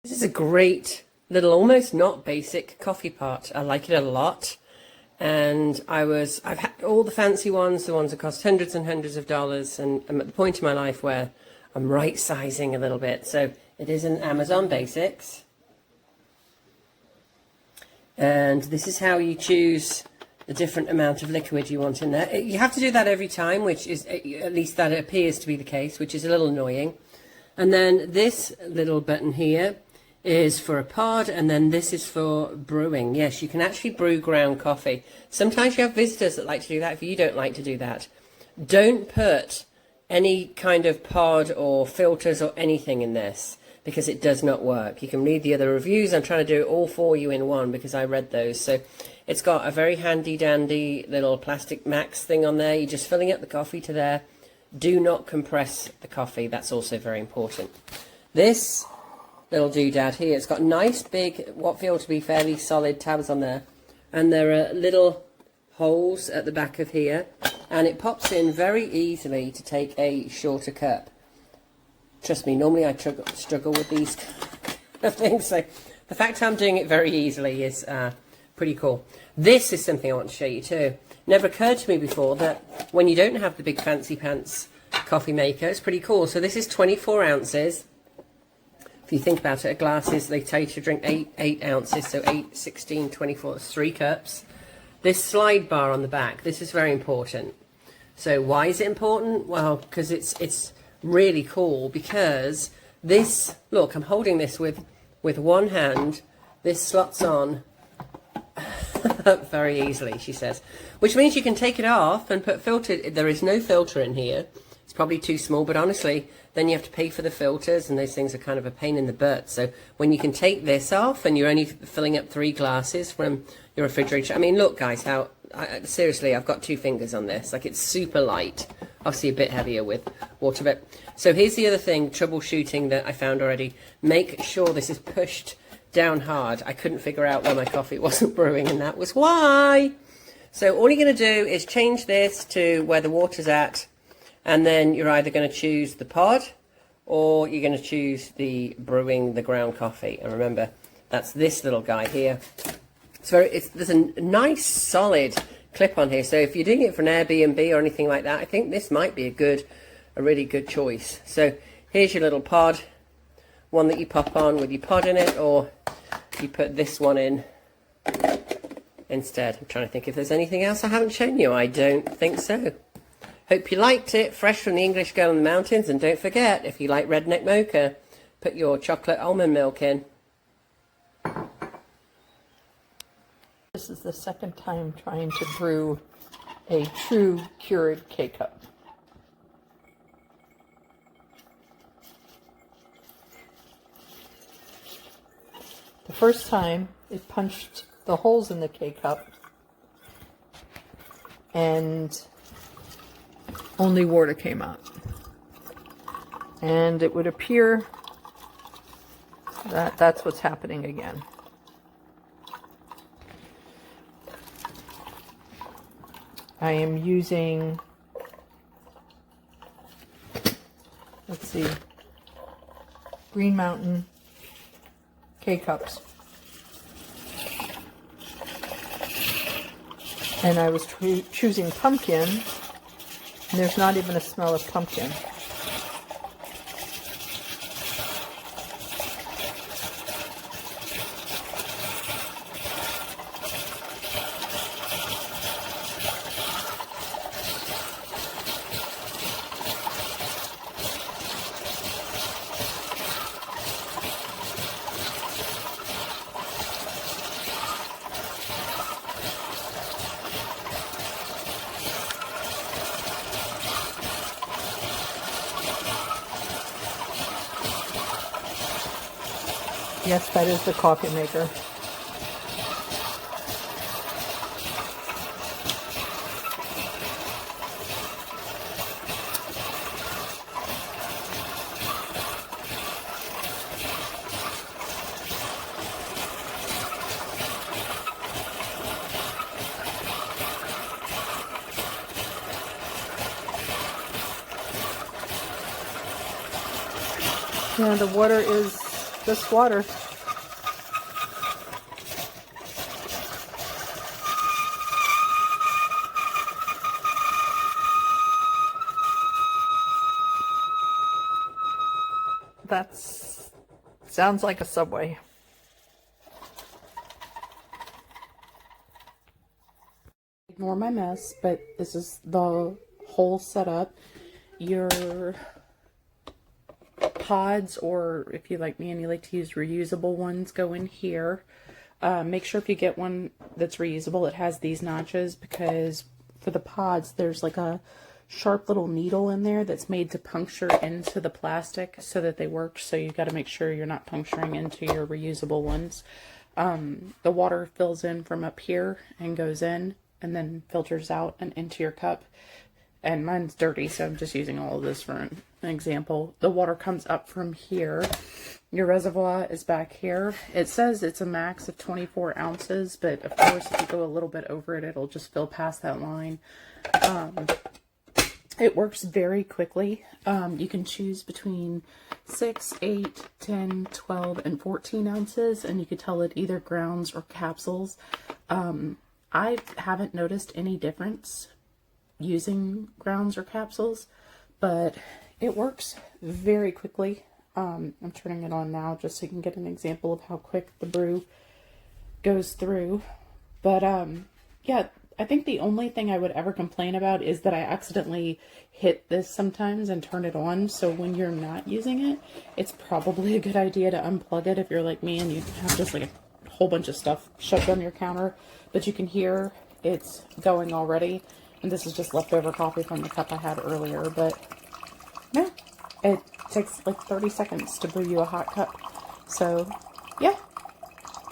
This is a great little, almost not basic coffee pot. I like it a lot. And I've had all the fancy ones, the ones that cost hundreds and hundreds of dollars. And I'm at the point in my life where I'm right sizing a little bit. So it is an Amazon Basics. And this is how you choose the different amount of liquid you want in there. You have to do that every time, which is, at least that appears to be the case, which is a little annoying. And then this little button here is for a pod, and then this is for brewing. Yes, you can actually brew ground coffee. Sometimes you have visitors that like to do that. If you don't like to do that, don't put any kind of pod or filters or anything in this, because it does not work. You can read the other reviews. I'm trying to do it all for you in one because I read those. So it's got a very handy dandy little plastic max thing on there. You're just filling up the coffee to there. Do not compress the coffee. That's also very important. This little doodad here, it's got nice big, what feel to be fairly solid tabs on there. And there are little holes at the back of here. And it pops in very easily to take a shorter cup. Trust me, normally I struggle with these kind of things. So the fact I'm doing it very easily is pretty cool. This is something I want to show you too. Never occurred to me before that when you don't have the big fancy pants coffee maker, it's pretty cool. So this is 24 ounces. If you think about it, a glass is, they tell you to drink 8 ounces. So 8, 16, 24, that's 3 cups. This slide bar on the back, this is very important. So why is it important? Well, because it's really cool, because this, look, I'm holding this with one hand. This slots on very easily, she says, which means you can take it off and put filter. There is no filter in here. It's probably too small, but honestly, then you have to pay for the filters, and those things are kind of a pain in the butt. So when you can take this off and you're only filling up 3 glasses from your refrigerator. I mean, look guys, seriously, I've got 2 fingers on this. Like, it's super light, obviously a bit heavier with water. But so here's the other thing, troubleshooting that I found already. Make sure this is pushed down hard. I couldn't figure out why my coffee wasn't brewing, and that was why. So all you're going to do is change this to where the water's at, and then you're either going to choose the pod or you're going to choose the brewing the ground coffee. And remember, that's this little guy here. There's a nice solid clip on here. So if you're doing it for an Airbnb or anything like that, I think this might be a really good choice. So here's your little pod, one that you pop on with your pod in it, or you put this one in instead. I'm trying to think if there's anything else I haven't shown you. I don't think so. Hope you liked it. Fresh from the English Girl in the Mountains. And don't forget, if you like Redneck Mocha, put your chocolate almond milk in. This is the second time trying to brew a true Keurig K-Cup. The first time, it punched the holes in the K-Cup and only water came out. And it would appear that that's what's happening again. I am using, let's see, Green Mountain K-Cups. And I was choosing pumpkin, and there's not even a smell of pumpkin. Yes, that is the coffee maker. Yeah, the water is this water. That's sounds like a Subway. Ignore my mess, but this is the whole setup. Your pods, or if you like me and you like to use reusable ones, go in here. Make sure if you get one that's reusable, it has these notches, because for the pods, there's like a sharp little needle in there that's made to puncture into the plastic so that they work. So you've got to make sure you're not puncturing into your reusable ones. The water fills in from up here and goes in and then filters out and into your cup. And mine's dirty, so I'm just using all of this for an example. The water comes up from here. Your reservoir is back here. It says it's a max of 24 ounces, but of course if you go a little bit over it, it'll just fill past that line. It works very quickly. You can choose between 6, 8, 10, 12, and 14 ounces, and you could tell it either grounds or capsules. I haven't noticed any difference using grounds or capsules, but it works very quickly. I'm turning it on now just so you can get an example of how quick the brew goes through. But yeah, I think the only thing I would ever complain about is that I accidentally hit this sometimes and turn it on. So when you're not using it, it's probably a good idea to unplug it if you're like me and you have just like a whole bunch of stuff shoved on your counter. But you can hear it's going already. And this is just leftover coffee from the cup I had earlier. But yeah, it takes like 30 seconds to brew you a hot cup. So yeah,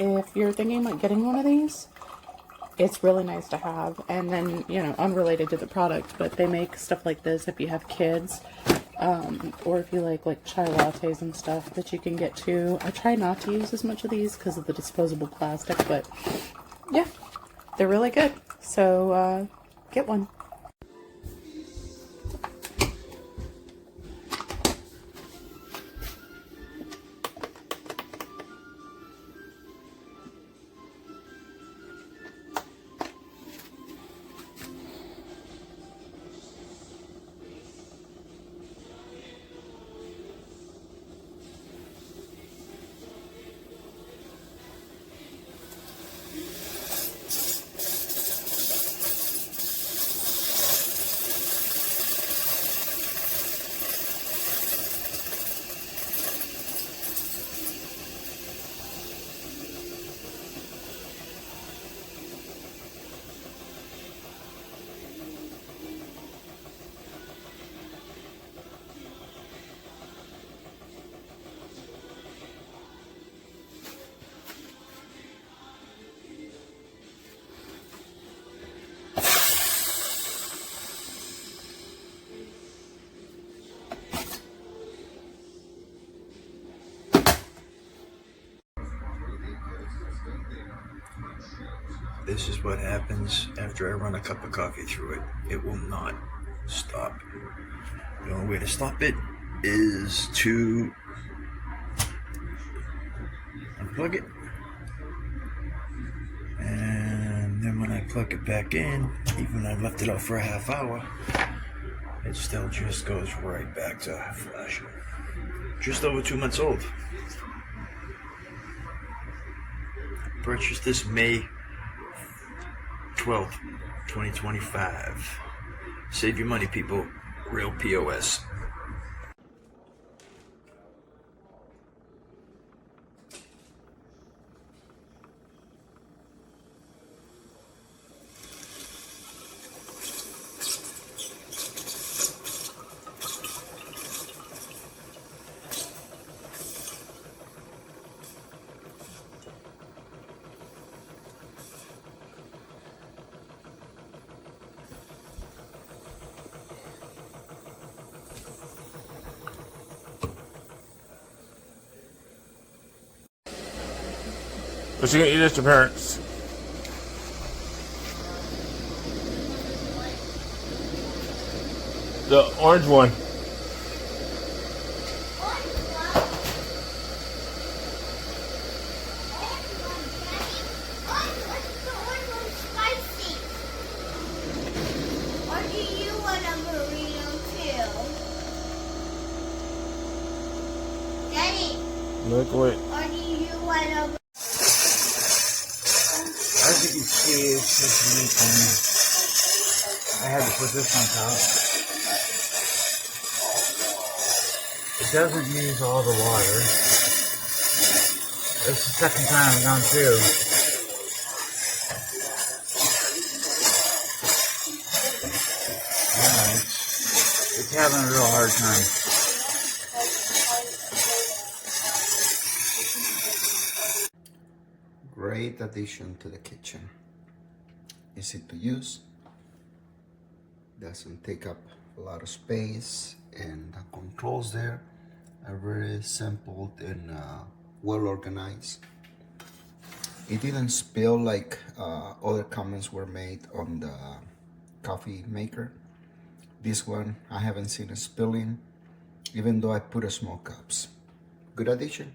if you're thinking about getting one of these, it's really nice to have. And then, you know, unrelated to the product, but they make stuff like this if you have kids, or if you like chai lattes and stuff that you can get too. I try not to use as much of these because of the disposable plastic, but yeah, they're really good. So get one. This is what happens after I run a cup of coffee through it. It will not stop. The only way to stop it is to unplug it. And then when I plug it back in, even when I've left it out for a half hour, it still just goes right back to flashing. Just over 2 months old. Purchased this May 12th, 2025. Save your money, people. Real POS. What's she gonna eat this to parents? The orange one. Liquid. As you can see, it's just leaking. I had to put this on top. It doesn't use all the water. It's the second time I've gone through. It's having a real hard time. Great addition to the kitchen. Easy to use, doesn't take up a lot of space, and the controls there are very simple and well organized. It didn't spill like other comments were made on the coffee maker. This one, I haven't seen it spilling, even though I put a small cups. Good addition.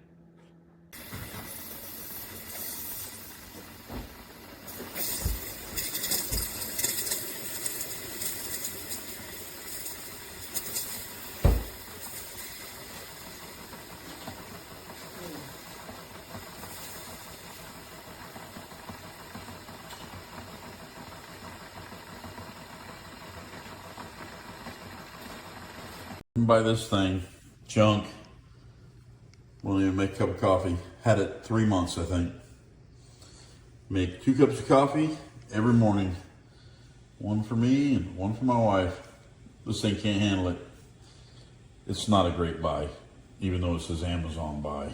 Buy this thing, junk. Won't even make a cup of coffee. Had it 3 months, I think. Make 2 cups of coffee every morning. One for me and one for my wife. This thing can't handle it. It's not a great buy, even though it says Amazon buy.